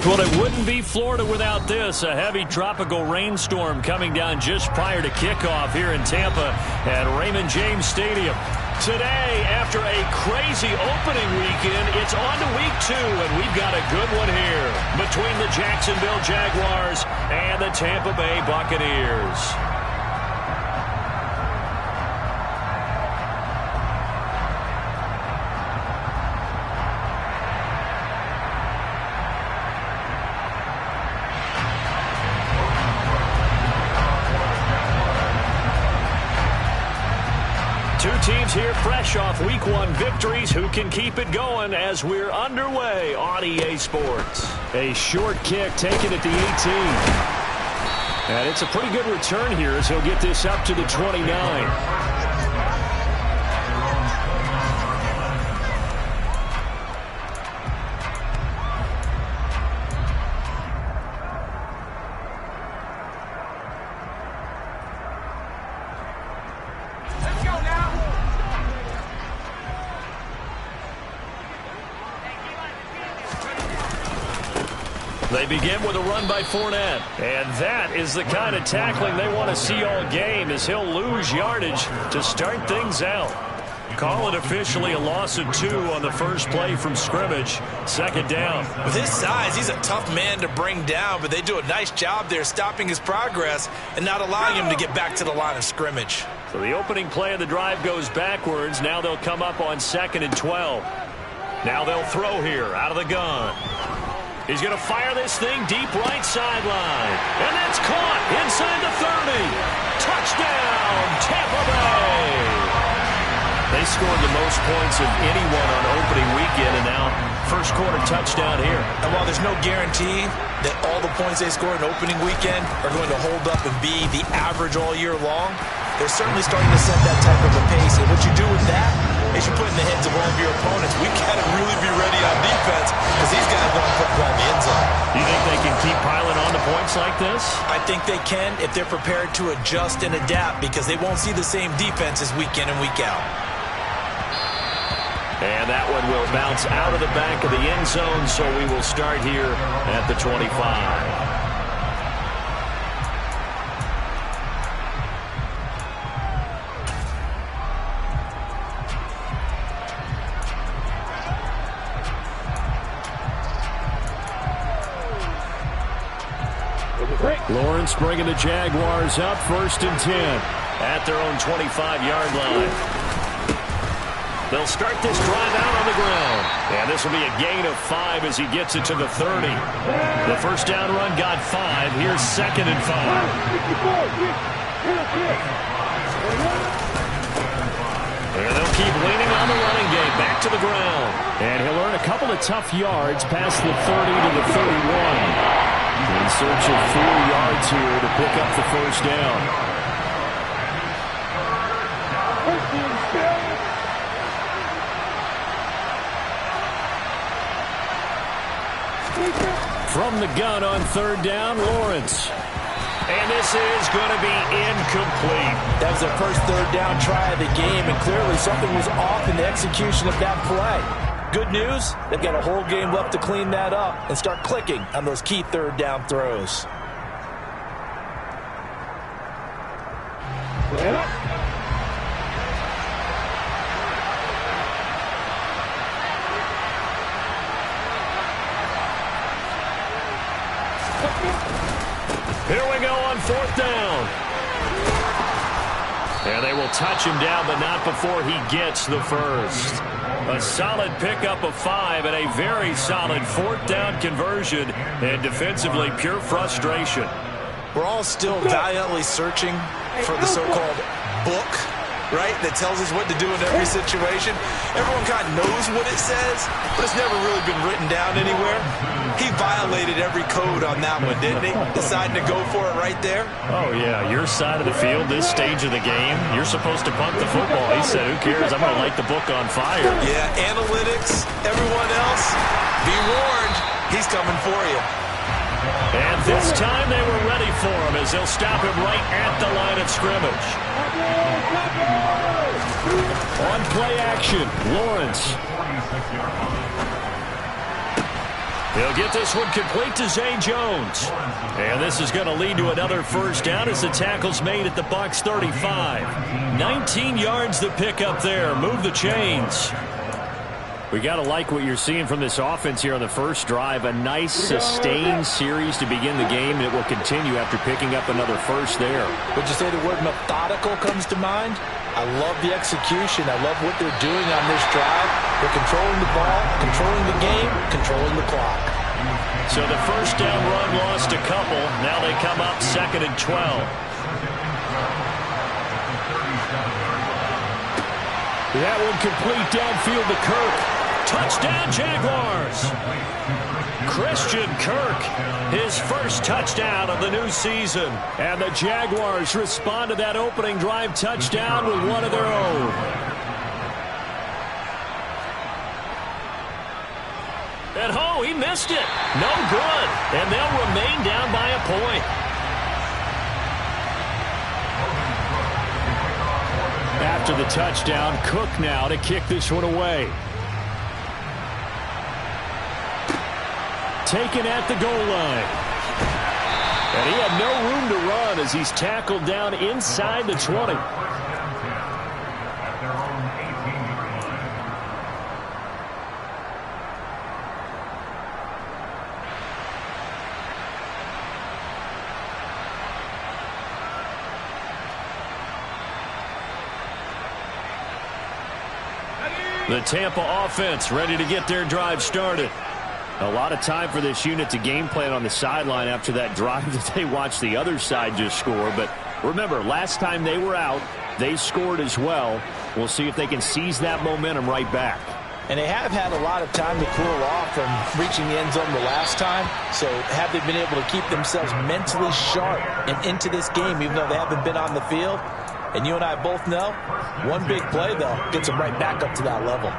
Well, it wouldn't be Florida without this. A heavy tropical rainstorm coming down just prior to kickoff here in Tampa at Raymond James Stadium. Today, after a crazy opening weekend, it's on to week 2, and we've got a good one here between the Jacksonville Jaguars and the Tampa Bay Buccaneers. Two teams here fresh off Week 1 victories. Who can keep it going as we're underway on EA Sports? A short kick taken at the 18. And it's a pretty good return here as he'll get this up to the 29. They begin with a run by Fournette. And that is the kind of tackling they want to see all game as he'll lose yardage to start things out. Call it officially a loss of 2 on the first play from scrimmage. Second down. With his size, he's a tough man to bring down, but they do a nice job there stopping his progress and not allowing him to get back to the line of scrimmage. So the opening play of the drive goes backwards. Now they'll come up on 2nd and 12. Now they'll throw here out of the gun. He's going to fire this thing deep right sideline. And that's caught inside the 30. Touchdown, Tampa Bay. They scored the most points of anyone on opening weekend, and now first quarter touchdown here. And while there's no guarantee that all the points they score in opening weekend are going to hold up and be the average all year long, they're certainly starting to set that type of a pace. And what you do with that is you put in the heads of all of your opponents, we got to really be ready on defense because these guys don't put the ball in the end zone. You think they can keep piling on to points like this? I think they can if they're prepared to adjust and adapt because they won't see the same defenses week in and week out. And that one will bounce out of the back of the end zone, so we will start here at the 25. Lawrence bringing the Jaguars up 1st and 10 at their own 25-yard line. They'll start this drive out on the ground. And this will be a gain of 5 as he gets it to the 30. The first down run got 5. Here's 2nd and 5. And they'll keep leaning on the running game. Back to the ground. And he'll earn a couple of tough yards past the 30 to the 31. In search of 4 yards here to pick up the first down. From the gun on 3rd down, Lawrence. And this is going to be incomplete. That was their first 3rd down try of the game, and clearly something was off in the execution of that play. Good news, they've got a whole game left to clean that up and start clicking on those key 3rd down throws. Here we go on 4th down. And they will touch him down, but not before he gets the first. A solid pickup of 5 and a very solid 4th down conversion. And defensively, pure frustration. We're all still valiantly searching for the so-called book, right, that tells us what to do in every situation. Everyone kind of knows what it says, but it's never really been written down anywhere. He violated every code on that one, didn't he? Deciding to go for it right there. Oh, yeah. Your side of the field, this stage of the game, you're supposed to punt the football. He said, who cares? I'm going to light the book on fire. Yeah, analytics, everyone else, be warned, he's coming for you. And this time they were ready for him as they'll stop him right at the line of scrimmage. On play action, Lawrence. He'll get this one complete to Zay Jones. And this is going to lead to another first down as the tackle's made at the Bucs 35. 19 yards to pick up there. Move the chains. We got to like what you're seeing from this offense here on the first drive. A nice sustained series to begin the game, and it will continue after picking up another first there. Would you say the word methodical comes to mind? I love the execution. I love what they're doing on this drive. They're controlling the ball, controlling the game, controlling the clock. So the first down run lost a couple. Now they come up 2nd and 12. That one complete downfield to Kirk. Touchdown, Jaguars. Christian Kirk, his first touchdown of the new season. And the Jaguars respond to that opening drive touchdown with one of their own. And he missed it. No good. And they'll remain down by a point. After the touchdown, Cook now to kick this one away. Taken at the goal line. And he had no room to run as he's tackled down inside the 20. The Tampa offense ready to get their drive started. A lot of time for this unit to game plan on the sideline after that drive that they watched the other side just score. But remember, last time they were out, they scored as well. We'll see if they can seize that momentum right back. And they have had a lot of time to cool off from reaching the end zone the last time. So have they been able to keep themselves mentally sharp and into this game, even though they haven't been on the field? And you and I both know, one big play, though, gets them right back up to that level.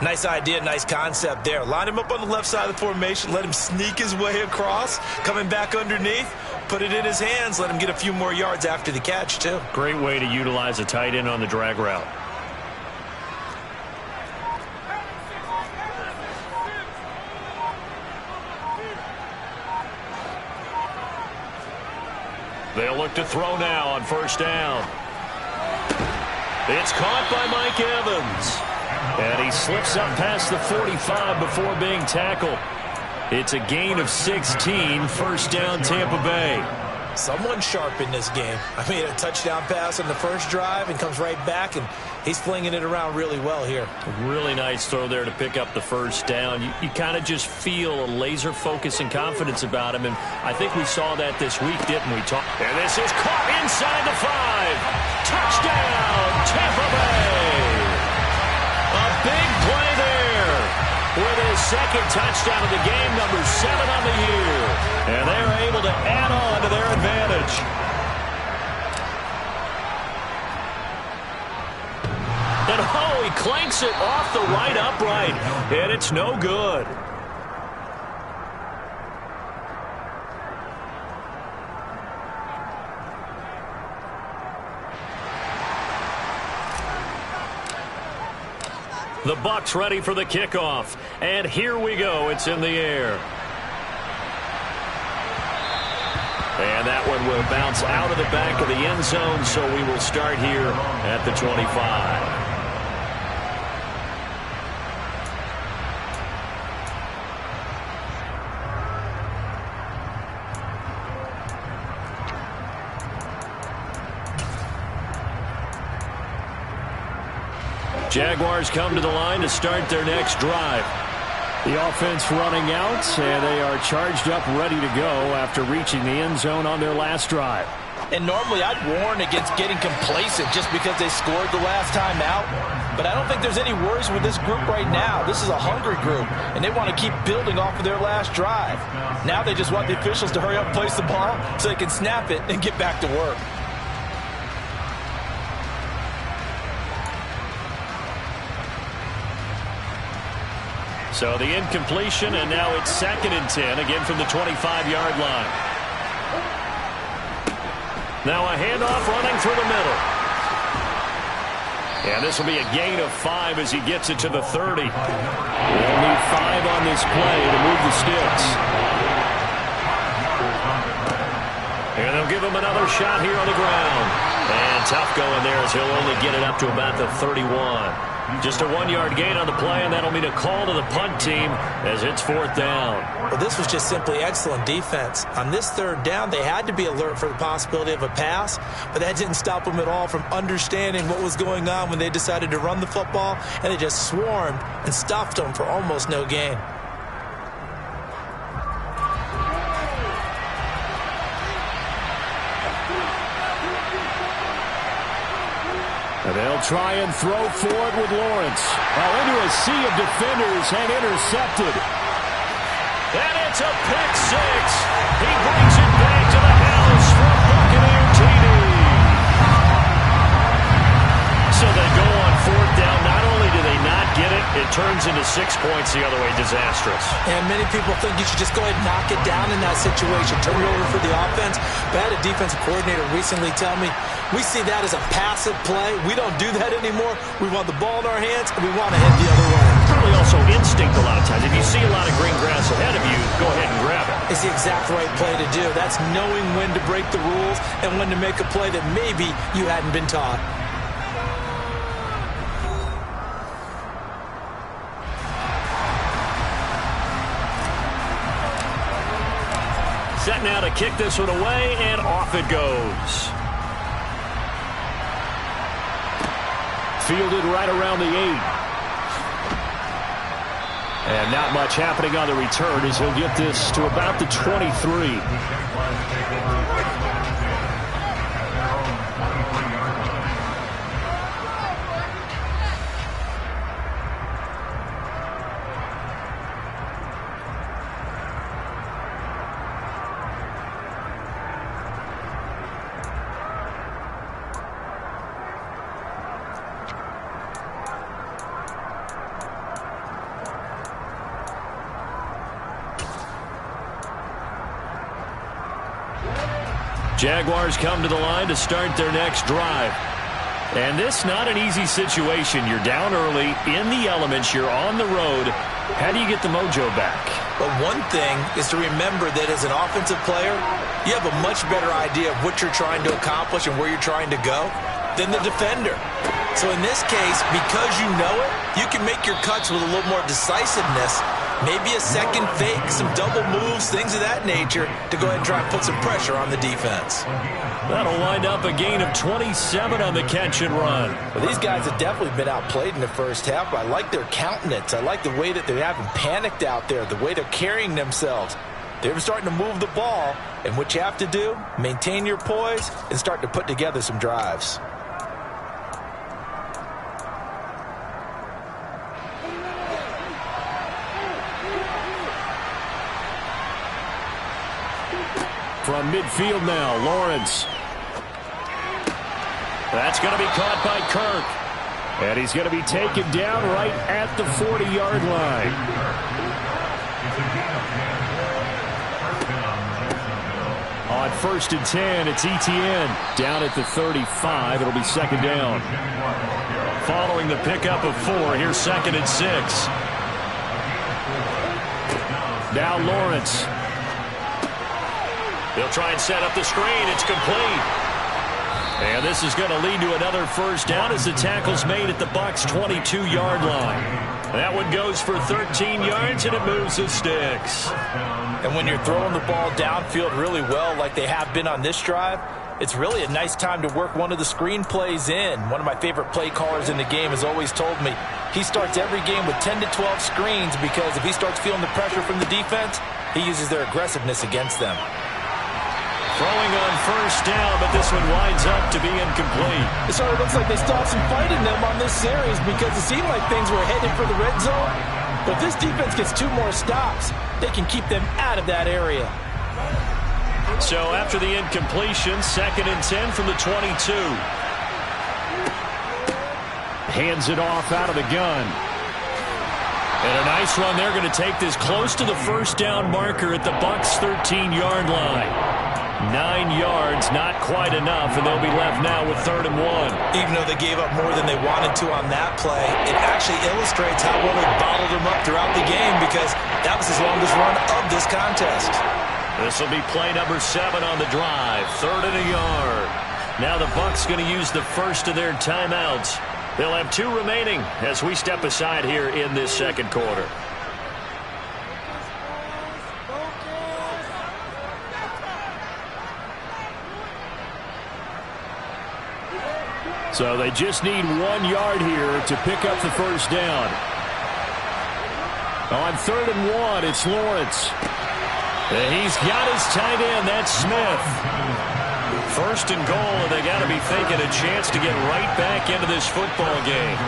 Nice idea, nice concept there. Line him up on the left side of the formation, let him sneak his way across, coming back underneath, put it in his hands, let him get a few more yards after the catch, too. Great way to utilize a tight end on the drag route. They'll look to throw now on first down. It's caught by Mike Evans. And he slips up past the 45 before being tackled. It's a gain of 16, first down Tampa Bay. Someone sharp in this game. I mean, a touchdown pass on the first drive and comes right back, and he's flinging it around really well here. A really nice throw there to pick up the first down. You kind of just feel a laser focus and confidence about him, and I think we saw that this week, didn't we? And this is caught inside the 5. Touchdown, Tampa Bay. A big play there with his second touchdown of the game, number 7 on the year. And they're able to add on to their advantage. And he clanks it off the right upright, and it's no good. The Bucs ready for the kickoff. And here we go. It's in the air. And that one will bounce out of the back of the end zone, so we will start here at the 25. Jaguars come to the line to start their next drive. The offense running out, and they are charged up, ready to go after reaching the end zone on their last drive. And normally I'd warn against getting complacent just because they scored the last time out. But I don't think there's any worries with this group right now. This is a hungry group, and they want to keep building off of their last drive. Now they just want the officials to hurry up and place the ball so they can snap it and get back to work. So the incompletion, and now it's 2nd and 10, again from the 25-yard line. Now a handoff running through the middle. And this will be a gain of 5 as he gets it to the 30. They'll need 5 on this play to move the sticks. And they'll give him another shot here on the ground. And tough going there as he'll only get it up to about the 31. Just a 1-yard gain on the play, and that'll mean a call to the punt team as it's 4th down. Well, this was just simply excellent defense. On this 3rd down, they had to be alert for the possibility of a pass, but that didn't stop them at all from understanding what was going on when they decided to run the football, and they just swarmed and stuffed them for almost no gain. And they'll try and throw forward with Lawrence. Into a sea of defenders and intercepted. And it's a pick 6. He brings it back to the house from Buccaneer TD. So they go on 4th down. Not only do they not get it, it turns into 6 points the other way. Disastrous. And many people think you should just go ahead and knock it down in that situation. Turn it over for the offense. But I had a defensive coordinator recently tell me, we see that as a passive play. We don't do that anymore. We want the ball in our hands, and we want to head the other way. Probably also instinct a lot of times. If you see a lot of green grass ahead of you, go ahead and grab it. It's the exact right play to do. That's knowing when to break the rules and when to make a play that maybe you hadn't been taught. Set now to kick this one away, and off it goes. Fielded right around the 8. And not much happening on the return as he'll get this to about the 23. Jaguars come to the line to start their next drive. And this not an easy situation. You're down early, in the elements, you're on the road. How do you get the mojo back? But one thing is to remember that as an offensive player, you have a much better idea of what you're trying to accomplish and where you're trying to go than the defender. So in this case, because you know it, you can make your cuts with a little more decisiveness. Maybe a second fake, some double moves, things of that nature to go ahead and try and put some pressure on the defense. That'll wind up a gain of 27 on the catch and run. Well, these guys have definitely been outplayed in the first half, but I like their countenance. I like the way that they haven't panicked out there, the way they're carrying themselves. They're starting to move the ball, and what you have to do, maintain your poise and start to put together some drives. From midfield now, Lawrence. That's going to be caught by Kirk. And he's going to be taken down right at the 40-yard line. On 1st and 10, it's Etienne. Down at the 35, it'll be 2nd down. Following the pickup of 4, here's 2nd and 6. Now Lawrence. They'll try and set up the screen. It's complete. And this is going to lead to another 1st down as the tackle's made at the Bucs' 22-yard line. That one goes for 13 yards, and it moves the sticks. And when you're throwing the ball downfield really well like they have been on this drive, it's really a nice time to work one of the screen plays in. One of my favorite play callers in the game has always told me he starts every game with 10 to 12 screens because if he starts feeling the pressure from the defense, he uses their aggressiveness against them. Throwing on 1st down, but this one winds up to be incomplete. It sort of looks like they stopped some fight in them on this series because it seemed like things were headed for the red zone. But if this defense gets 2 more stops, they can keep them out of that area. So after the incompletion, 2nd and 10 from the 22. Hands it off out of the gun. And a nice run. They're going to take this close to the 1st down marker at the Bucs' 13-yard line. 9 yards, not quite enough, and they'll be left now with 3rd and 1. Even though they gave up more than they wanted to on that play, it actually illustrates how well they bottled them up throughout the game, because that was his longest run of this contest. This will be play number 7 on the drive, 3rd and a yard. Now the Bucs going to use the first of their timeouts. They'll have 2 remaining as we step aside here in this second quarter. So they just need 1 yard here to pick up the first down. On 3rd and 1, it's Lawrence. And he's got his tight end. That's Smith. 1st and goal, and they got to be thinking a chance to get right back into this football game.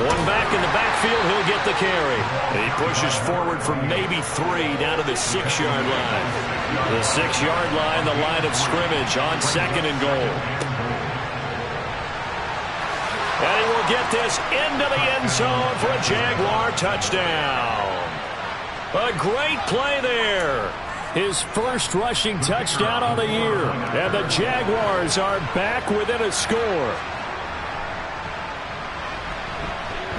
One back in the backfield, he'll get the carry. And he pushes forward for maybe 3 down to the 6-yard line. The 6-yard line, the line of scrimmage on 2nd and goal. And he will get this into the end zone for a Jaguar touchdown. A great play there. His first rushing touchdown on the year. And the Jaguars are back within a score.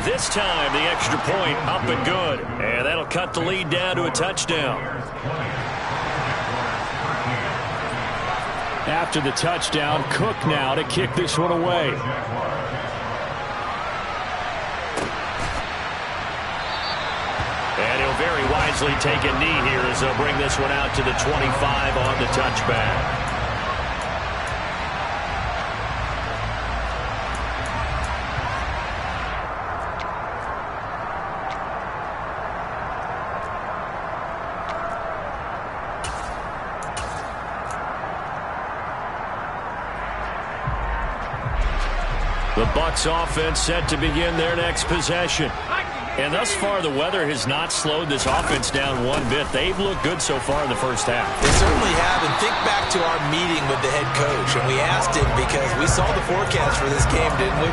This time, the extra point up and good. And that'll cut the lead down to a touchdown. After the touchdown, Cook now to kick this one away. And he'll very wisely take a knee here as they'll bring this one out to the 25 on the touchback. The Bucs offense set to begin their next possession. And thus far, the weather has not slowed this offense down one bit. They've looked good so far in the first half. They certainly have. And think back to our meeting with the head coach. And we asked him, because we saw the forecast for this game, didn't we?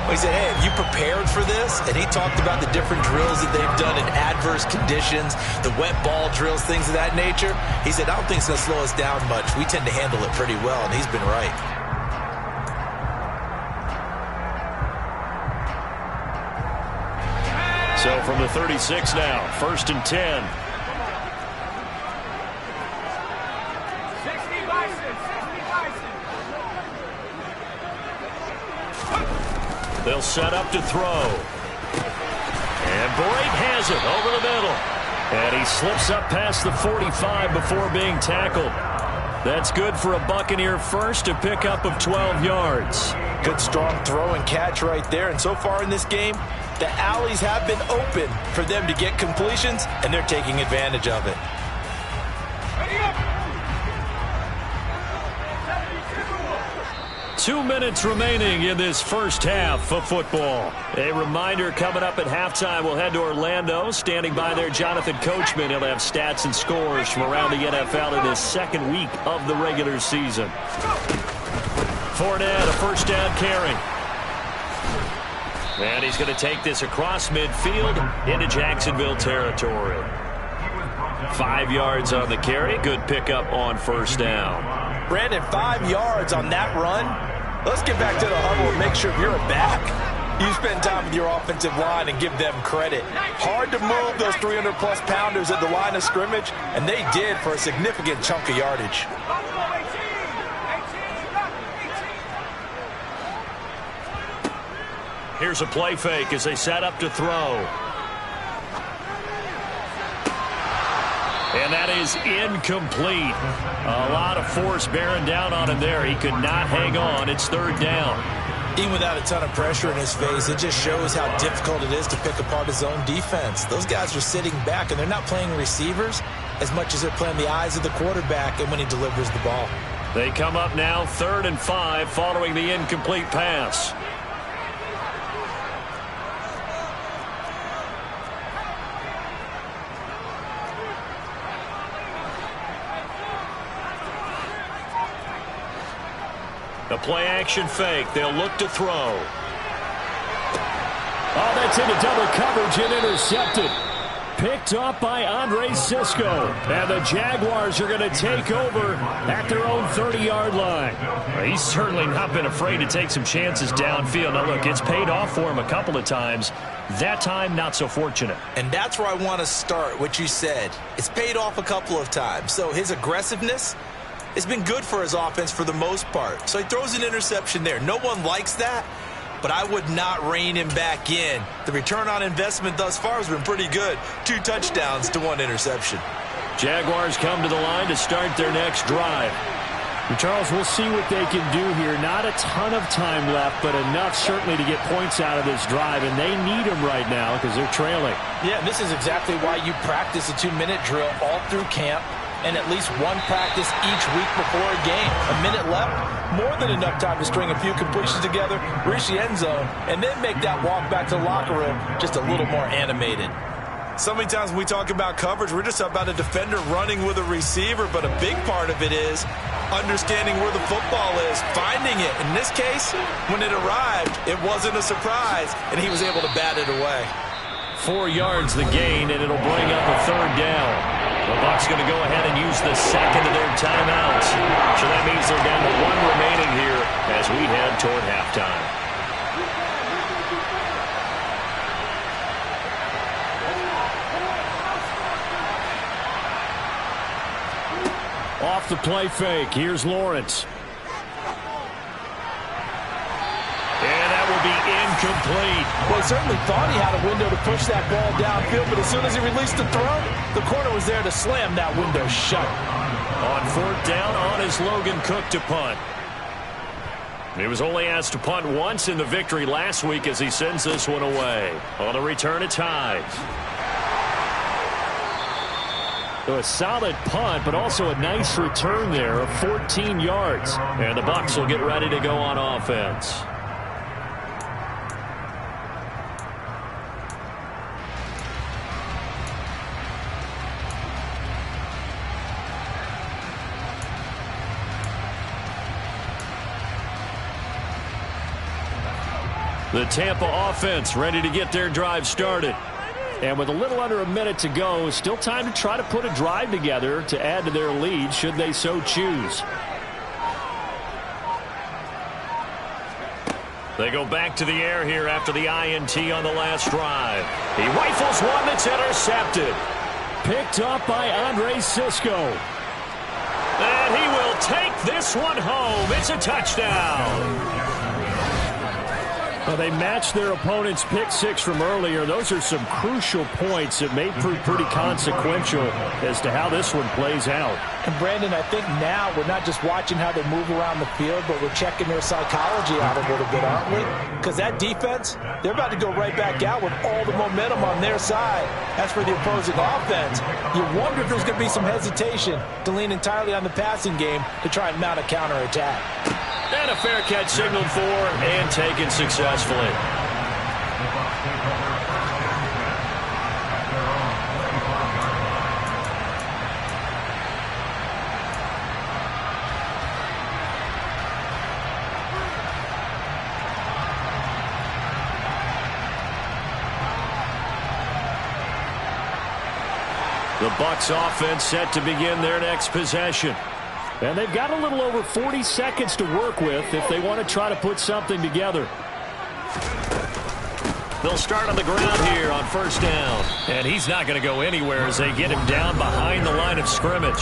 We said, hey, have you prepared for this? And he talked about the different drills that they've done in adverse conditions, the wet ball drills, things of that nature. He said, I don't think it's going to slow us down much. We tend to handle it pretty well, and he's been right. So from the 36 now, 1st and 10. They'll set up to throw. And Boyd has it over the middle. And he slips up past the 45 before being tackled. That's good for a Buccaneer first, a pickup of 12 yards. Good strong throw and catch right there. And so far in this game, the alleys have been open for them to get completions, and they're taking advantage of it. Two minutes remaining in this first half of football. A reminder, coming up at halftime, we'll head to Orlando. Standing by there, Jonathan Coachman. He'll have stats and scores from around the NFL in this second week of the regular season. Fournette, a first down carry. And he's going to take this across midfield into Jacksonville territory. 5 yards on the carry. Good pickup on first down. Brandon, 5 yards on that run. Let's get back to the huddle and make sure if you're a back, you spend time with your offensive line and give them credit. Hard to move those 300-plus pounders at the line of scrimmage, and they did for a significant chunk of yardage. Here's a play fake as they set up to throw. And that is incomplete. A lot of force bearing down on him there. He could not hang on. It's 3rd down. Even without a ton of pressure in his face, it just shows how difficult it is to pick apart his own defense. Those guys are sitting back, and they're not playing receivers as much as they're playing the eyes of the quarterback and when he delivers the ball. They come up now 3rd and 5 following the incomplete pass. The play-action fake. They'll look to throw. Oh, that's into double coverage and intercepted. Picked up by Andre Cisco. And the Jaguars are going to take over at their own 30-yard line. Well, he's certainly not been afraid to take some chances downfield. Now, look, it's paid off for him a couple of times. That time, not so fortunate. And that's where I want to start, what you said. It's paid off a couple of times. So his aggressiveness has been good for his offense for the most part. So he throws an interception there. No one likes that, but I would not rein him back in. The return on investment thus far has been pretty good. 2 touchdowns to 1 interception. Jaguars come to the line to start their next drive. Charles, we'll see what they can do here. Not a ton of time left, but enough certainly to get points out of this drive, and they need them right now because they're trailing. Yeah, this is exactly why you practice a 2-minute drill all through camp and at least one practice each week before a game. A minute left, more than enough time to string a few completions together, reach the end zone, and then make that walk back to the locker room just a little more animated. So many times when we talk about coverage, we're just about a defender running with a receiver, but a big part of it is understanding where the football is, finding it. In this case, when it arrived, it wasn't a surprise, and he was able to bat it away. 4 yards the gain, and it'll bring up a 3rd down. The Bucs going to go ahead and use the second of their timeouts. So that means they're down to 1 remaining here as we head toward halftime. Off the play fake. Here's Lawrence. And that will be incomplete. Well, he certainly thought he had a window to push that ball downfield, but as soon as he released the throw, the corner was there to slam that window shut. On 4th down, on is Logan Cook to punt. He was only asked to punt once in the victory last week as he sends this one away. On the return, it's Hyde. So a solid punt, but also a nice return there of 14 yards. And the Bucs will get ready to go on offense. The Tampa offense ready to get their drive started. And with a little under a minute to go, still time to try to put a drive together to add to their lead should they so choose. They go back to the air here after the INT on the last drive. He rifles one that's intercepted. Picked up by Andre Cisco. And he will take this one home. It's a touchdown. Well, they matched their opponent's pick 6 from earlier. Those are some crucial points that may prove pretty consequential as to how this one plays out. And, Brandon, I think now we're not just watching how they move around the field, but we're checking their psychology out a little bit, aren't we? Because that defense, they're about to go right back out with all the momentum on their side. As for the opposing offense, you wonder if there's going to be some hesitation to lean entirely on the passing game to try and mount a counterattack. And a fair catch signaled for and taken successfully. The Bucs offense set to begin their next possession. And they've got a little over 40 seconds to work with if they want to try to put something together. They'll start on the ground here on 1st down. And he's not going to go anywhere as they get him down behind the line of scrimmage.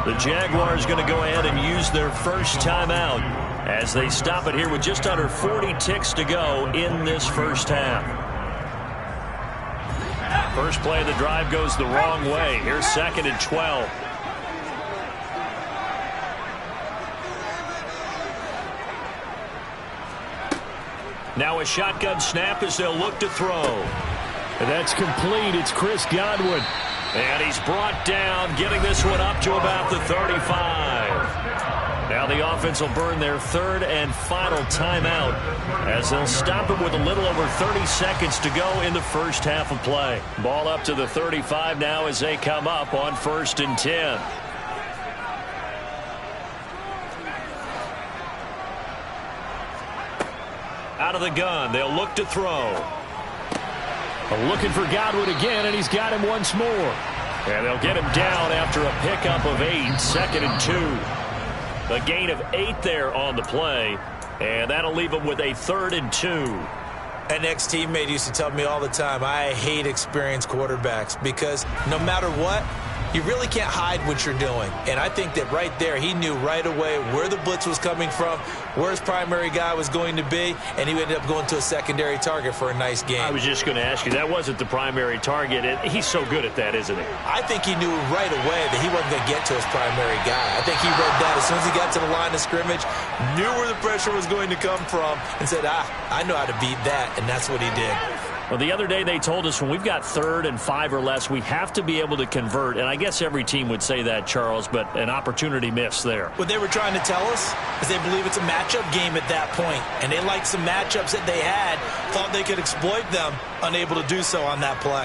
The Jaguars going to go ahead and use their first timeout as they stop it here with just under 40 ticks to go in this first half. First play of the drive goes the wrong way. Here's 2nd and 12. Now a shotgun snap as they'll look to throw. And that's complete. It's Chris Godwin. And he's brought down, getting this one up to about the 35. Now the offense will burn their 3rd and final timeout as they'll stop it with a little over 30 seconds to go in the first half of play. Ball up to the 35 now as they come up on 1st and 10. Out of the gun, they'll look to throw. Looking for Godwin again, and he's got him once more. And they'll get him down after a pickup of 8, 2nd and 2. A gain of 8 there on the play, and that'll leave him with a 3rd and 2. An ex-teammate used to tell me all the time, I hate experienced quarterbacks because no matter what, you really can't hide what you're doing. And I think that right there, he knew right away where the blitz was coming from, where his primary guy was going to be, and he ended up going to a secondary target for a nice game. I was just going to ask you, that wasn't the primary target. He's so good at that, isn't he? I think he knew right away that he wasn't going to get to his primary guy. I think he read that as soon as he got to the line of scrimmage, knew where the pressure was going to come from, and said, I know how to beat that, and that's what he did. Well, the other day they told us when we've got 3rd and 5 or less, we have to be able to convert. And I guess every team would say that, Charles, but an opportunity missed there. What they were trying to tell us is they believe it's a matchup game at that point. And they liked some matchups that they had, thought they could exploit them, unable to do so on that play.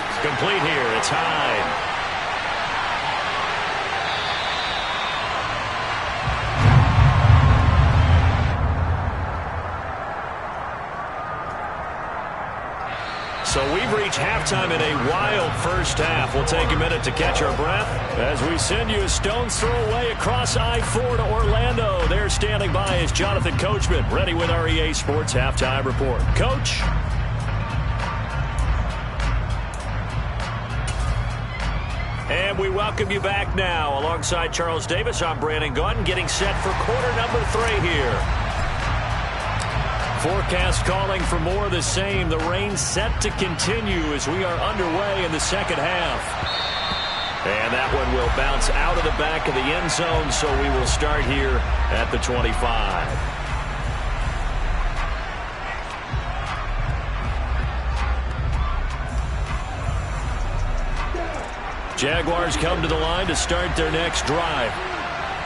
It's complete here. It's Hyde. So we've reached halftime in a wild first half. We'll take a minute to catch our breath as we send you a stone's throw away across I-4 to Orlando. There standing by is Jonathan Coachman, ready with our EA Sports Halftime Report. Coach. And we welcome you back now. Alongside Charles Davis, I'm Brandon Gaudin, getting set for quarter number 3 here. Forecast calling for more of the same. The rain set to continue as we are underway in the second half. And that one will bounce out of the back of the end zone, so we will start here at the 25. Jaguars come to the line to start their next drive.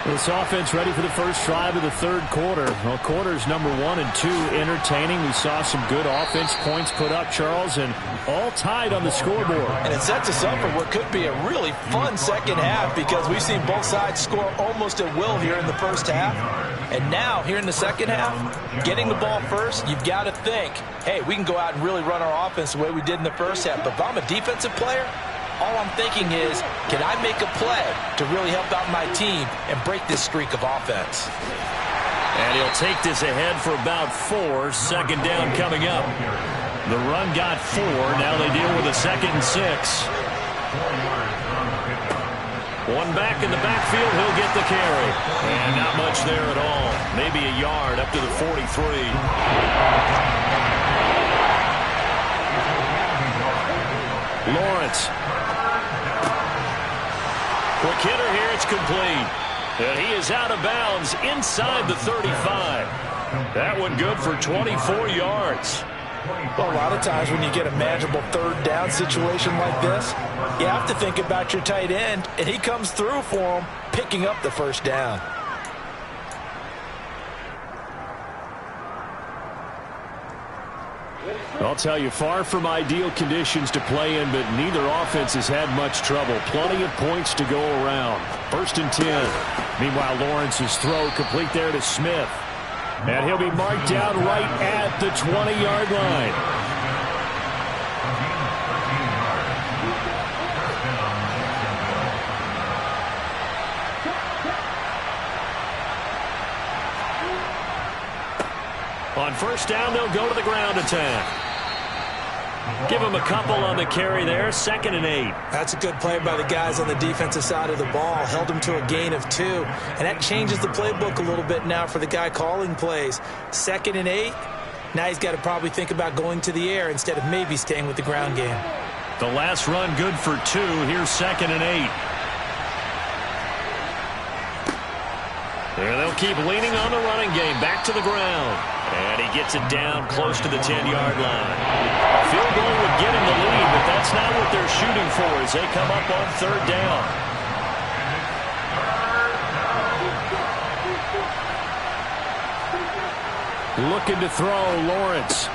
This offense ready for the first drive of the 3rd quarter. Well, quarters number 1 and 2 entertaining. We saw some good offense points put up, Charles, and all tied on the scoreboard. And it sets us up for what could be a really fun second half because we've seen both sides score almost at will here in the first half. And now, here in the second half, getting the ball first, you've got to think, hey, we can go out and really run our offense the way we did in the first half. But if I'm a defensive player, all I'm thinking is, can I make a play to really help out my team and break this streak of offense? And he'll take this ahead for about 4. 2nd down coming up. The run got 4. Now they deal with a 2nd and 6. One back in the backfield. He'll get the carry. And not much there at all. Maybe a yard up to the 43. Lawrence. Quick hitter here, it's complete. And he is out of bounds inside the 35. That one good for 24 yards. Well, a lot of times when you get a manageable 3rd down situation like this, you have to think about your tight end, and he comes through for him, picking up the 1st down. I'll tell you, far from ideal conditions to play in, but neither offense has had much trouble. Plenty of points to go around. 1st and 10. Meanwhile, Lawrence's throw complete there to Smith. And he'll be marked down right at the 20-yard line. On 1st down, they'll go to the ground attack. Give him a couple on the carry there. 2nd and 8. That's a good play by the guys on the defensive side of the ball. Held him to a gain of 2. And that changes the playbook a little bit now for the guy calling plays. 2nd and 8. Now he's got to probably think about going to the air instead of maybe staying with the ground game. The last run good for 2. Here's 2nd and 8. And they'll keep leaning on the running game. Back to the ground. And he gets it down close to the 10-yard line. A field goal would get him the lead, but that's not what they're shooting for as they come up on 3rd down. Looking to throw, Lawrence.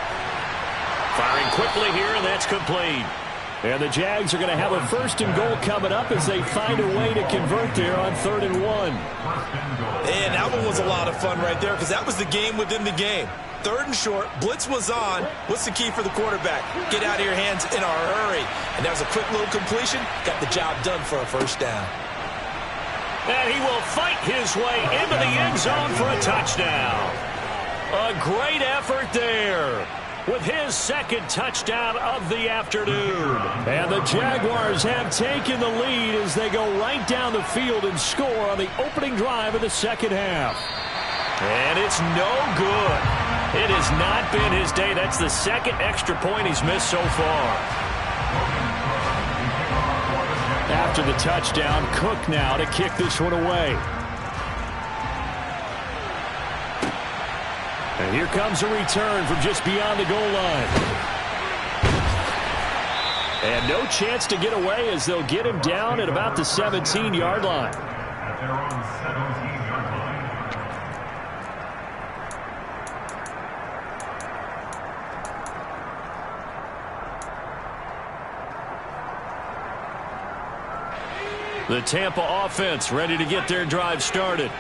Firing quickly here, and that's complete. And the Jags are going to have a 1st and goal coming up as they find a way to convert there on 3rd and 1. And that one was a lot of fun right there because that was the game within the game. 3rd and short, blitz was on. What's the key for the quarterback? Get out of your hands in a hurry. And that was a quick little completion. Got the job done for a 1st down. And he will fight his way into the end zone for a touchdown. A great effort there with his 2nd touchdown of the afternoon. And the Jaguars have taken the lead as they go right down the field and score on the opening drive of the 2nd half. And it's no good. It has not been his day. That's the 2nd extra point he's missed so far. After the touchdown, Cook now to kick this one away. And here comes a return from just beyond the goal line. And no chance to get away as they'll get him down at about the 17-yard line. The Tampa offense ready to get their drive started.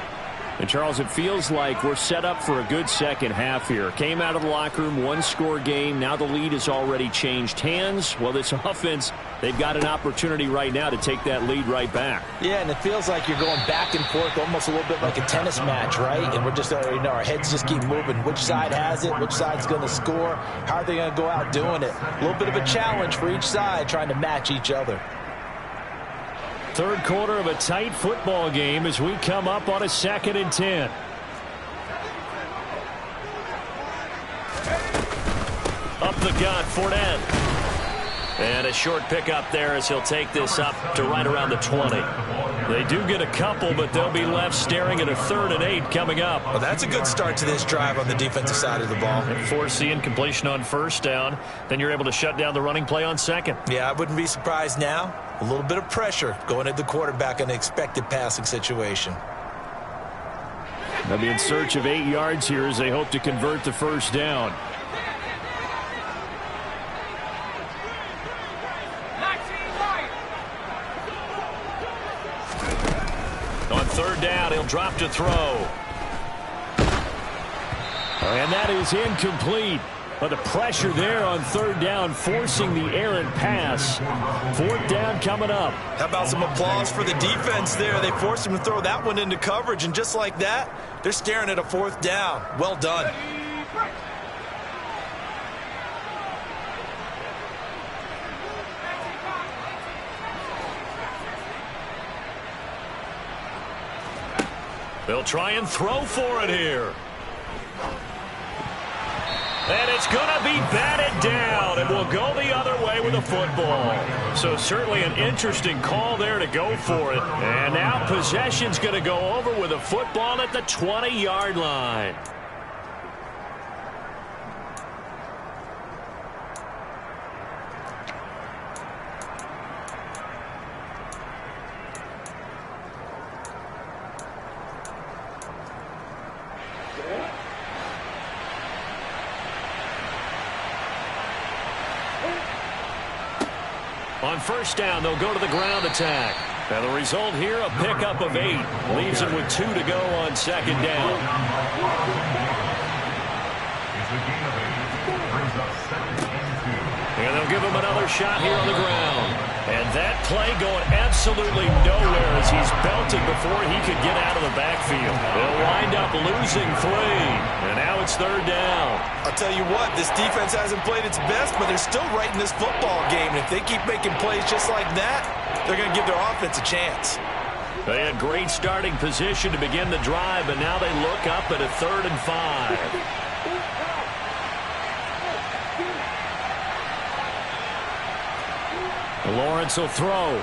And, Charles, it feels like we're set up for a good 2nd half here. Came out of the locker room, 1-score game. Now the lead has already changed hands. Well, this offense, they've got an opportunity right now to take that lead right back. Yeah, and it feels like you're going back and forth almost a little bit like a tennis match, right? And we're just, our heads just keep moving. Which side has it? Which side's going to score? How are they going to go out doing it? A little bit of a challenge for each side trying to match each other. 3rd quarter of a tight football game as we come up on a 2nd and 10. Up the gut, Fournette. And a short pickup there as he'll take this up to right around the 20. They do get a couple, but they'll be left staring at a 3rd and 8 coming up. Well, that's a good start to this drive on the defensive side of the ball. And force the incompletion on 1st down. Then you're able to shut down the running play on 2nd. Yeah, I wouldn't be surprised now. A little bit of pressure going at the quarterback in an expected passing situation. They'll be in search of 8 yards here as they hope to convert the 1st down. On 3rd down, he'll drop to throw. And that is incomplete. But the pressure there on 3rd down, forcing the errant pass. 4th down coming up. How about some applause for the defense there? They forced him to throw that one into coverage, and just like that, they're staring at a 4th down. Well done. They'll try and throw for it here. And it's going to be batted down, and will go the other way with the football. So certainly an interesting call there to go for it. And now possession's going to go over with a football at the 20-yard line. On 1st down, they'll go to the ground attack. And the result here, a pickup of 8. Leaves it with 2 to go on 2nd down. And they'll give him another shot here on the ground. And that play going absolutely nowhere as he's belted before he could get out of the backfield. They'll wind up losing 3. And now it's 3rd down. I'll tell you what, this defense hasn't played its best, but they're still right in this football game. And if they keep making plays just like that, they're going to give their offense a chance. They had great starting position to begin the drive, but now they look up at a 3rd and 5. Lawrence will throw.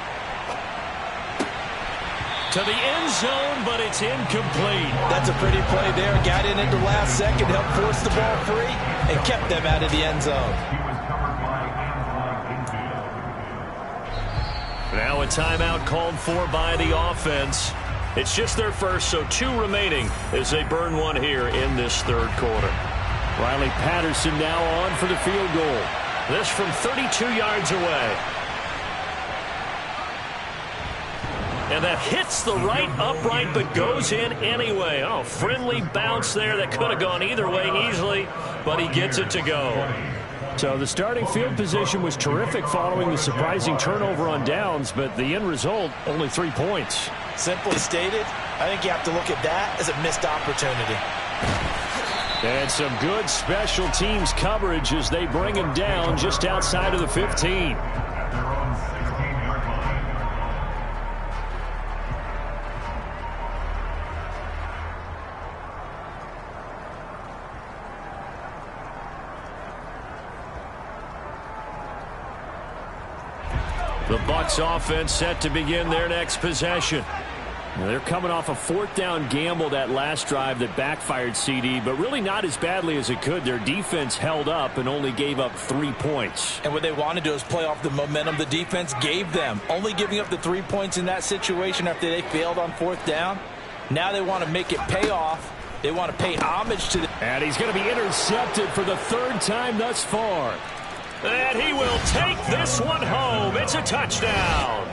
To the end zone, but it's incomplete. That's a pretty play there. Got in at the last second, helped force the ball free, and kept them out of the end zone. Now a timeout called for by the offense. It's just their first, so 2 remaining as they burn 1 here in this 3rd quarter. Riley Patterson now on for the field goal. This from 32 yards away. And that hits the right upright but goes in anyway. Oh, friendly bounce there that could have gone either way easily, but he gets it to go. So the starting field position was terrific following the surprising turnover on downs, but the end result, only 3 points. Simply stated, I think you have to look at that as a missed opportunity. And some good special teams coverage as they bring him down just outside of the 15. The Bucs offense set to begin their next possession. Now they're coming off a 4th down gamble that last drive that backfired CD, but really not as badly as it could. Their defense held up and only gave up 3 points. And what they want to do is play off the momentum the defense gave them. Only giving up the 3 points in that situation after they failed on 4th down. Now they want to make it pay off. They want to pay homage to the... And he's going to be intercepted for the 3rd time thus far. And he will take this one home. It's a touchdown.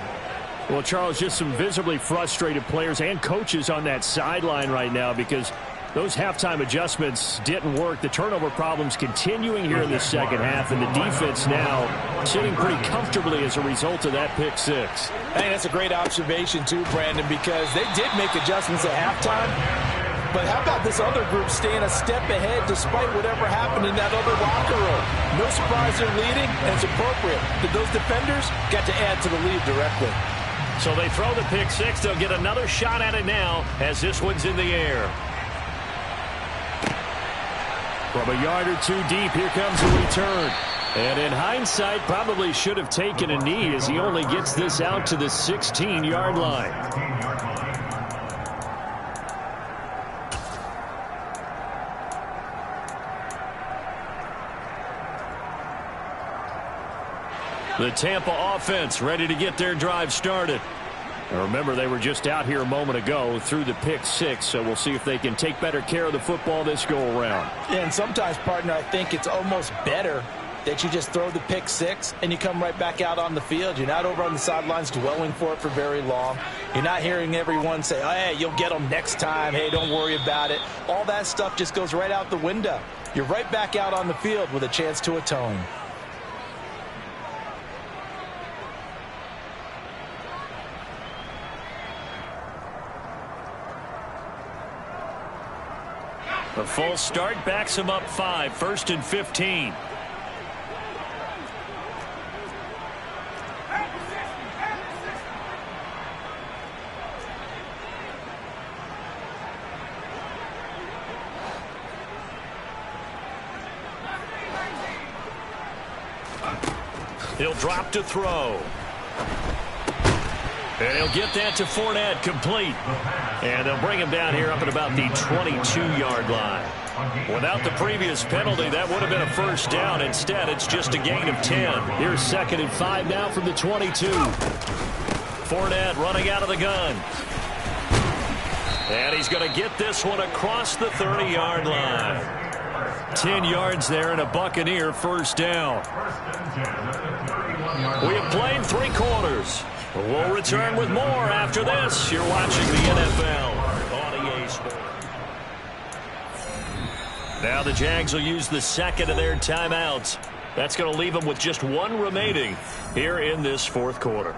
Well, Charles, just some visibly frustrated players and coaches on that sideline right now because those halftime adjustments didn't work. The turnover problems continuing here in the second half, and the defense now sitting pretty comfortably as a result of that pick six. I think that's a great observation too, Brandon, because they did make adjustments at halftime. But how about this other group staying a step ahead despite whatever happened in that other locker room? No surprise they're leading, and it's appropriate that those defenders got to add to the lead directly. So they throw the pick six. They'll get another shot at it now as this one's in the air. From a yard or 2 deep, here comes a return. And in hindsight, probably should have taken a knee as he only gets this out to the 16-yard line. The Tampa offense ready to get their drive started. Now remember, they were just out here a moment ago through the pick six, so we'll see if they can take better care of the football this go-around. Yeah, and sometimes, partner, I think it's almost better that you just throw the pick six and you come right back out on the field. You're not over on the sidelines dwelling for it for very long. You're not hearing everyone say, oh, hey, you'll get them next time. Hey, don't worry about it. All that stuff just goes right out the window. You're right back out on the field with a chance to atone. A false start backs him up 5, 1st and 15. He'll drop to throw. And he'll get that to Fournette, complete. And they'll bring him down here up at about the 22-yard line. Without the previous penalty, that would have been a first down. Instead, it's just a gain of 10. Here's 2nd and 5 now from the 22. Fournette running out of the gun. And he's going to get this one across the 30-yard line. 10 yards there and a Buccaneer first down. We have played 3 quarters. We'll return with more after this. You're watching the NFL on EA Sports. Now the Jags will use the second of their timeouts. That's going to leave them with just 1 remaining here in this 4th quarter.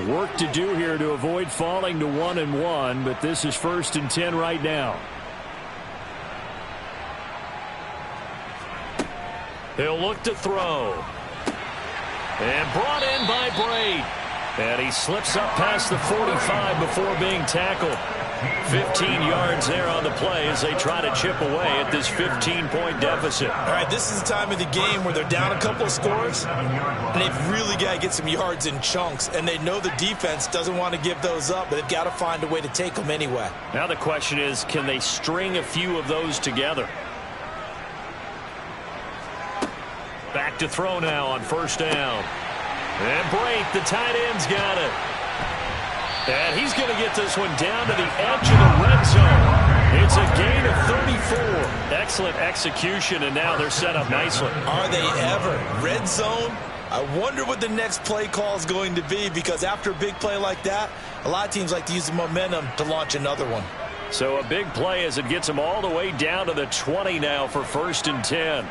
Work to do here to avoid falling to 1-1, but this is 1st and 10 right now. He'll look to throw. And brought in by Braid. And he slips up past the 45 before being tackled. 15 yards there on the play as they try to chip away at this 15-point deficit. All right, this is the time of the game where they're down a couple of scores, and they've really got to get some yards in chunks, and they know the defense doesn't want to give those up, but they've got to find a way to take them anyway. Now the question is, can they string a few of those together? Back to throw now on 1st down. And Braid, the tight end's got it. And he's going to get this one down to the edge of the red zone. It's a gain of 34. Excellent execution, and now they're set up nicely. Are they ever? Red zone, I wonder what the next play call is going to be, because after a big play like that, a lot of teams like to use the momentum to launch another one. So a big play as it gets them all the way down to the 20 now for 1st and 10.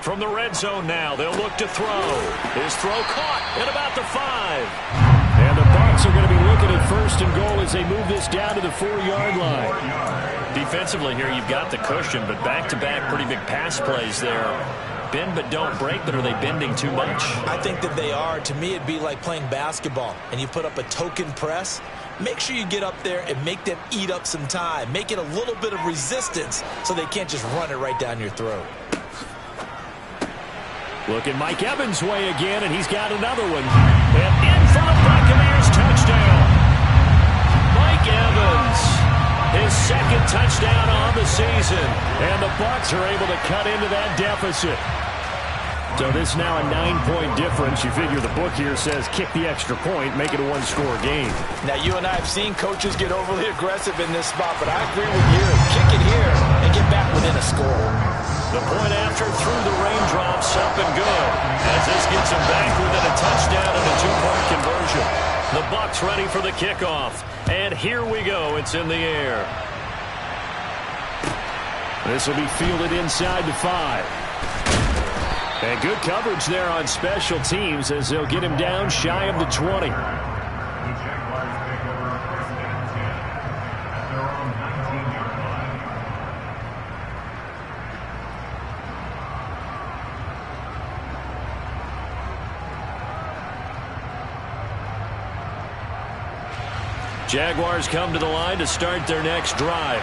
From the red zone now, they'll look to throw. His throw caught at about the 5. And the Bucs are going to be looking at 1st and goal as they move this down to the 4-yard line. Defensively here, you've got the cushion, but back-to-back pretty big pass plays there. Bend but don't break, but are they bending too much? I think that they are. To me, it'd be like playing basketball, and you put up a token press. Make sure you get up there and make them eat up some time. Make it a little bit of resistance so they can't just run it right down your throat. Look at Mike Evans' way again, and he's got another one. And in for the Buccaneers touchdown. Mike Evans, his 2nd touchdown on the season. And the Bucs are able to cut into that deficit. So this is now a 9-point difference. You figure the book here says kick the extra point, make it a 1-score game. Now, you and I have seen coaches get overly aggressive in this spot, but I agree with you. Kick it here and get back within a score. The point after through the raindrops, up and good. As this gets him back within a touchdown and a 2-point conversion. The Bucs ready for the kickoff. And here we go. It's in the air. This will be fielded inside the 5. And good coverage there on special teams as they'll get him down shy of the 20. Jaguars come to the line to start their next drive.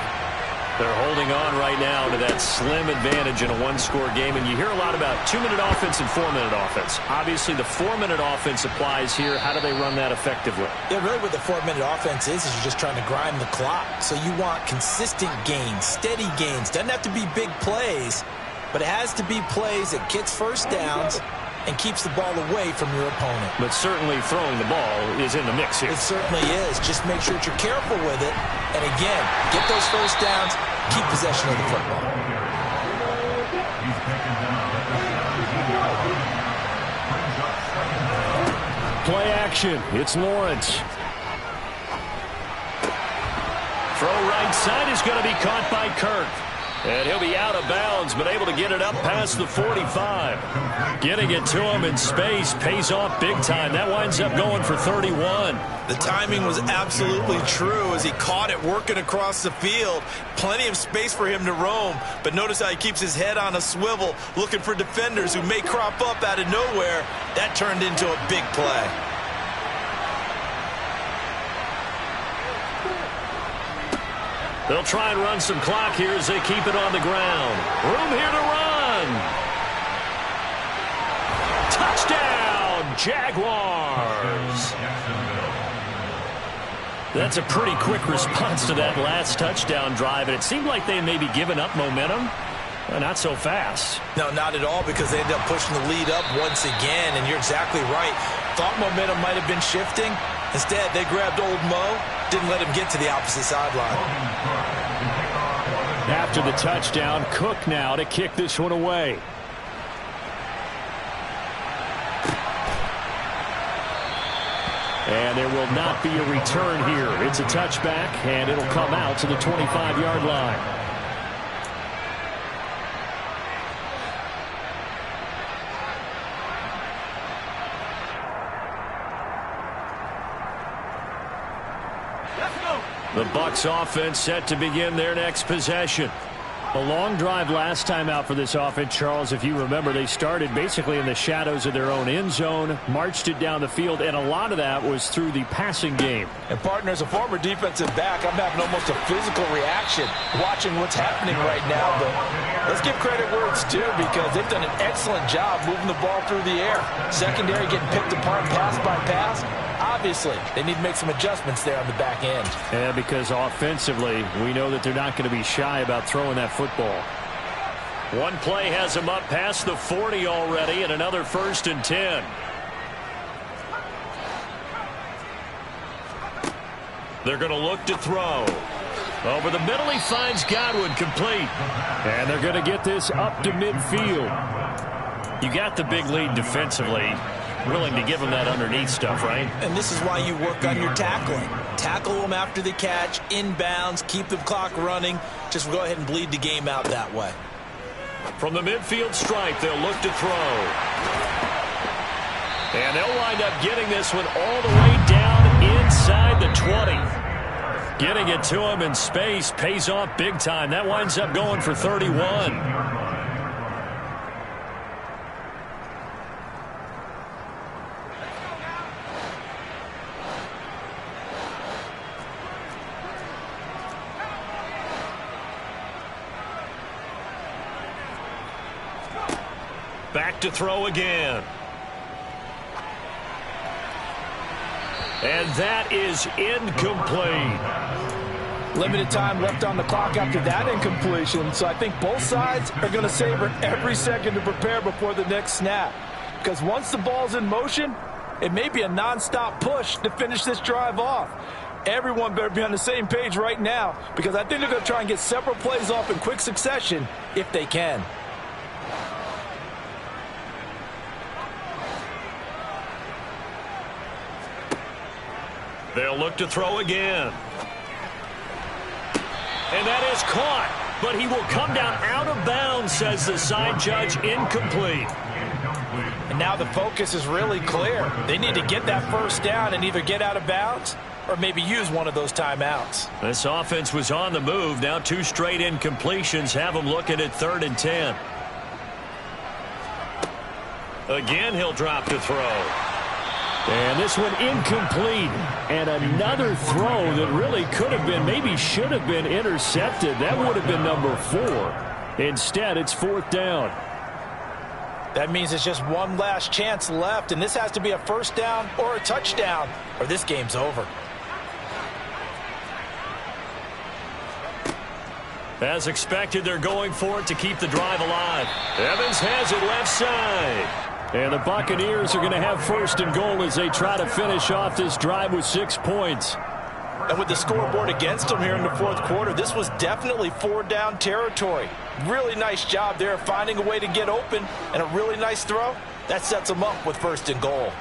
They're holding on right now to that slim advantage in a 1-score game. And you hear a lot about 2-minute offense and 4-minute offense. Obviously, the 4-minute offense applies here. How do they run that effectively? Yeah, really what the 4-minute offense is you're just trying to grind the clock. So you want consistent gains, steady gains. Doesn't have to be big plays, but it has to be plays that gets first downs and keeps the ball away from your opponent. But certainly throwing the ball is in the mix here. It certainly is. Just make sure that you're careful with it. And again, get those first downs, keep possession of the football. Play action. It's Lawrence. Throw right side is going to be caught by Kirk. And he'll be out of bounds, but able to get it up past the 45. Getting it to him in space pays off big time. That winds up going for 31. The timing was absolutely true as he caught it working across the field. Plenty of space for him to roam, but notice how he keeps his head on a swivel, looking for defenders who may crop up out of nowhere. That turned into a big play. They'll try and run some clock here as they keep it on the ground. Room here to run. Touchdown, Jaguars. That's a pretty quick response to that last touchdown drive, and it seemed like they may be giving up momentum. Well, not so fast. No, not at all, because they ended up pushing the lead up once again, and you're exactly right. Thought momentum might have been shifting. Instead, they grabbed old Mo, didn't let him get to the opposite sideline. After the touchdown, Cook now to kick this one away. And there will not be a return here. It's a touchback, and it'll come out to the 25-yard line. The Bucs offense set to begin their next possession. A long drive last time out for this offense, Charles. If you remember, they started basically in the shadows of their own end zone, marched it down the field, and a lot of that was through the passing game. And, partner, as a former defensive back, I'm having almost a physical reaction watching what's happening right now. But let's give credit where it's due, because they've done an excellent job moving the ball through the air. Secondary getting picked apart pass by pass. Obviously, they need to make some adjustments there on the back end. Yeah, because offensively, we know that they're not going to be shy about throwing that football. One play has them up past the 40 already, and another 1st and 10. They're going to look to throw. Over the middle, he finds Godwin, complete. And they're going to get this up to midfield. You got the big lead defensively. Willing to give him that underneath stuff, right? And this is why you work on your tackling. Tackle them after the catch, inbounds, keep the clock running. Just go ahead and bleed the game out that way. From the midfield stripe, they'll look to throw. And they'll wind up getting this one all the way down inside the 20. Getting it to him in space pays off big time. That winds up going for 31. Back to throw again. And that is incomplete. Limited time left on the clock after that incompletion, so I think both sides are going to savor every second to prepare before the next snap. Because once the ball's in motion, it may be a nonstop push to finish this drive off. Everyone better be on the same page right now, because I think they're going to try and get several plays off in quick succession if they can. They'll look to throw again. And that is caught, but he will come down out of bounds, says the side judge, incomplete. And now the focus is really clear. They need to get that first down and either get out of bounds or maybe use one of those timeouts. This offense was on the move. Now 2 straight incompletions have them looking at 3rd and 10. Again, he'll drop to throw. And this one incomplete. And another throw that really could have been, maybe should have been intercepted. That would have been number 4. Instead, it's 4th down. That means it's just one last chance left, and this has to be a first down or a touchdown, or this game's over. As expected, they're going for it to keep the drive alive. Evans has it left side. And the Buccaneers are going to have 1st and goal as they try to finish off this drive with 6 points. And with the scoreboard against them here in the 4th quarter, this was definitely 4-down territory. Really nice job there finding a way to get open, and a really nice throw. That sets them up with 1st and goal.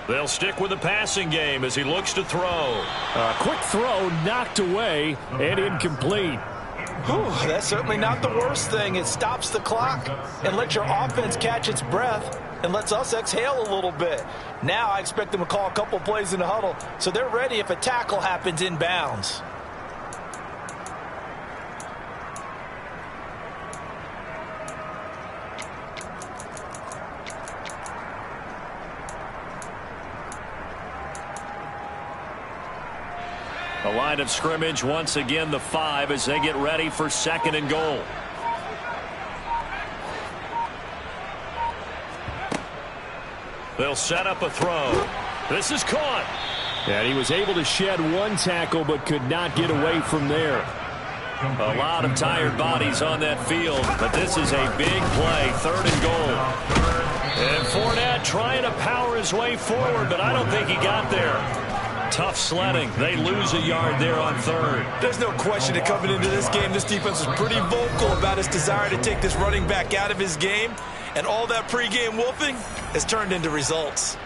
They'll stick with the passing game as he looks to throw. A quick throw knocked away and incomplete. Whew, that's certainly not the worst thing. It stops the clock and lets your offense catch its breath and lets us exhale a little bit. Now I expect them to call a couple plays in the huddle so they're ready if a tackle happens inbounds. The line of scrimmage once again the 5 as they get ready for 2nd and goal. They'll set up a throw. This is caught. And he was able to shed 1 tackle but could not get away from there. A lot of tired bodies on that field, but this is a big play, 3rd and goal. And Fournette trying to power his way forward, but I don't think he got there. Tough sledding. They lose a yard there on 3rd. There's no question that coming into this game, this defense was pretty vocal about its desire to take this running back out of his game. And all that pregame wolfing has turned into results.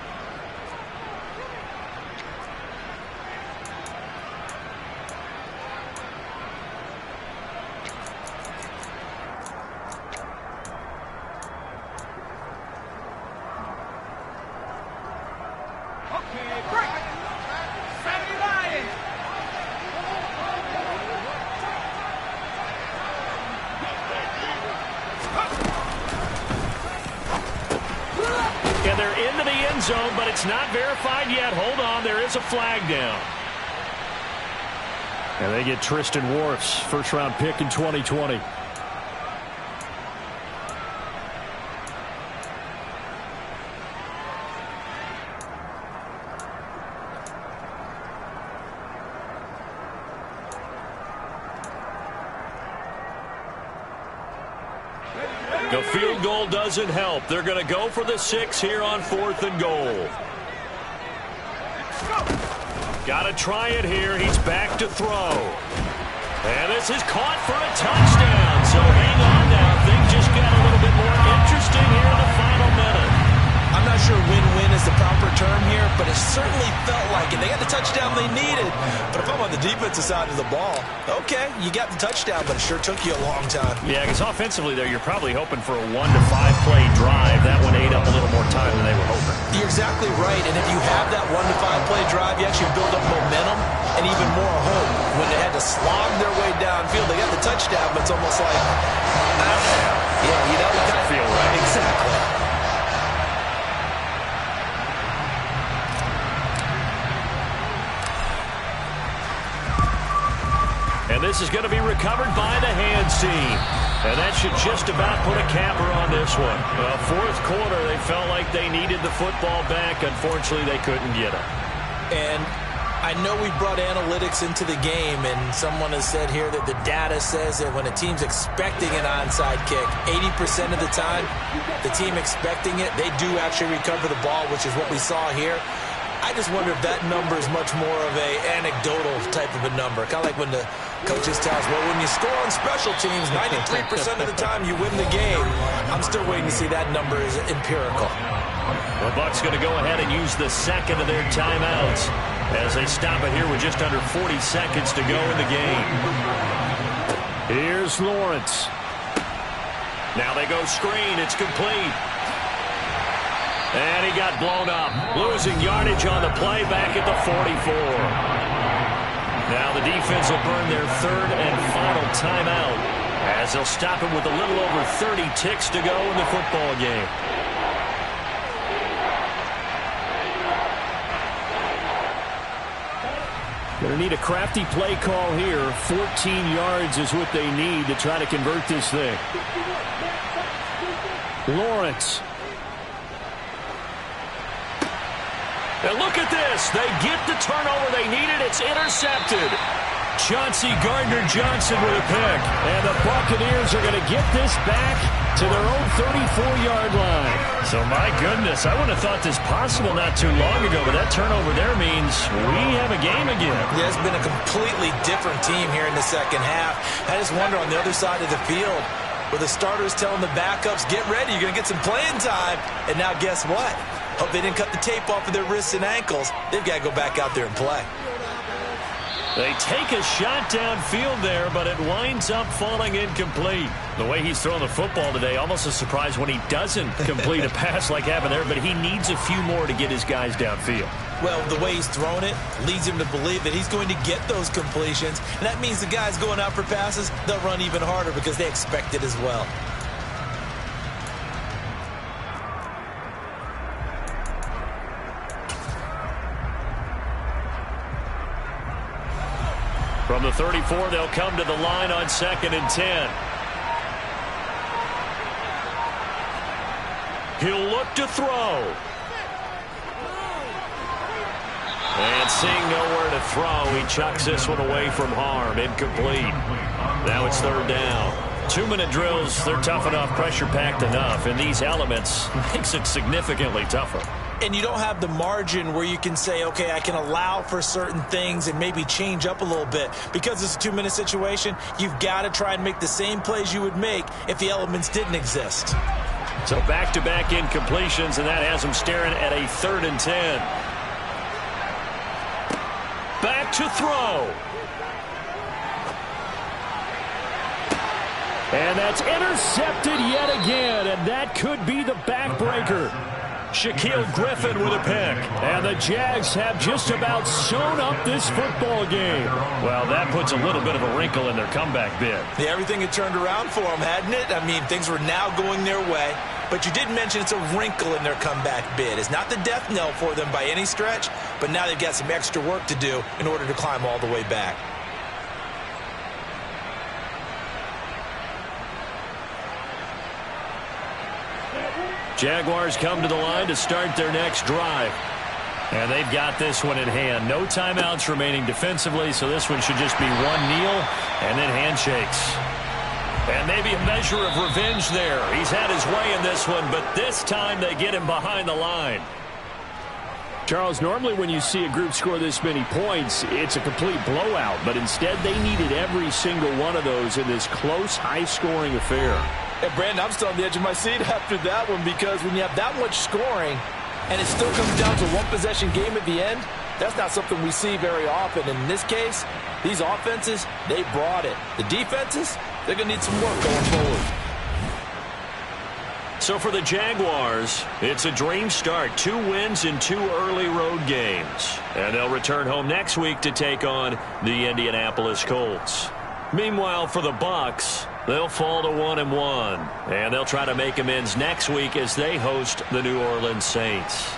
And they're into the end zone, but it's not verified yet. Hold on, there is a flag down. And they get Tristan Wirfs, 1st-round pick in 2020. The field goal doesn't help. They're going to go for the 6 here on 4th and goal. Got to try it here. He's back to throw. And this is caught for a touchdown. So hang on now. Things just got a little bit more interesting here in the final minute. I'm not sure win-win is the proper term here, but it certainly felt like it. They got the touchdown they needed. But if I'm on the defensive side of the ball, okay, you got the touchdown, but it sure took you a long time. Yeah, because offensively there, you're probably hoping for a 1 to 5 play drive. That one ate up a little more time than they were hoping. You're exactly right, and if you have that 1 to 5 play drive, you actually build up momentum and even more hope. When they had to slog their way downfield, they got the touchdown, but it's almost like, yeah, you know, you kind of feel right. Exactly. And this is going to be recovered by the hands team. And that should just about put a capper on this one. Well, fourth quarter, they felt like they needed the football back. Unfortunately, they couldn't get it. And I know we brought analytics into the game, and someone has said here that the data says that when a team's expecting an onside kick, 80% of the time, the team expecting it, they do actually recover the ball, which is what we saw here. I just wonder if that number is much more of a anecdotal type of a number. Kind of like when the coaches tell us, well, when you score on special teams, 93% of the time you win the game. I'm still waiting to see that number is empirical. The Bucs going to go ahead and use the second of their timeouts as they stop it here with just under 40 seconds to go in the game. Here's Lawrence. Now they go screen. It's complete. And he got blown up. Losing yardage on the play back at the 44. Now the defense will burn their third and final timeout as they'll stop it with a little over 30 ticks to go in the football game. Going to need a crafty play call here. 14 yards is what they need to try to convert this thing. Lawrence. And look at this. They get the turnover they needed. It's intercepted. Chauncey Gardner-Johnson with a pick. And the Buccaneers are going to get this back to their own 34-yard line. So, my goodness, I wouldn't have thought this possible not too long ago, but that turnover there means we have a game again. Yeah, it's been a completely different team here in the second half. I just wonder on the other side of the field, where the starters telling the backups, get ready, you're going to get some playing time. And now guess what? Hope they didn't cut the tape off of their wrists and ankles. They've got to go back out there and play. They take a shot downfield there, but it winds up falling incomplete. The way he's throwing the football today, almost a surprise when he doesn't complete a pass like happened there, but he needs a few more to get his guys downfield. Well, the way he's thrown it leads him to believe that he's going to get those completions, and that means the guys going out for passes, they'll run even harder because they expect it as well. From the 34, they'll come to the line on 2nd and 10. He'll look to throw. And seeing nowhere to throw, he chucks this one away from harm. Incomplete. Now it's 3rd down. 2-minute drills, they're tough enough, pressure-packed enough, and these elements makes it significantly tougher. And you don't have the margin where you can say, okay, I can allow for certain things and maybe change up a little bit. Because it's a 2-minute situation, you've got to try and make the same plays you would make if the elements didn't exist. So back-to-back incompletions, and that has them staring at a 3rd and 10. Back to throw. And that's intercepted yet again, and that could be the backbreaker. Shaquill Griffin with a pick. And the Jags have just about sewn up this football game. Well, that puts a little bit of a wrinkle in their comeback bid. Yeah, everything had turned around for them, hadn't it? I mean, things were now going their way. But you did mention it's a wrinkle in their comeback bid. It's not the death knell for them by any stretch, but now they've got some extra work to do in order to climb all the way back. Jaguars come to the line to start their next drive. And they've got this one in hand. No timeouts remaining defensively, so this one should just be one kneel and then handshakes. And maybe a measure of revenge there. He's had his way in this one, but this time they get him behind the line. Charles, normally when you see a group score this many points, it's a complete blowout. But instead, they needed every single one of those in this close, high-scoring affair. And, Brandon, I'm still on the edge of my seat after that one because when you have that much scoring and it still comes down to one-possession game at the end, that's not something we see very often. And in this case, these offenses, they brought it. The defenses, they're going to need some work going forward. So for the Jaguars, it's a dream start. 2 wins in 2 early road games. And they'll return home next week to take on the Indianapolis Colts. Meanwhile, for the Bucs, they'll fall to 1-1. And they'll try to make amends next week as they host the New Orleans Saints.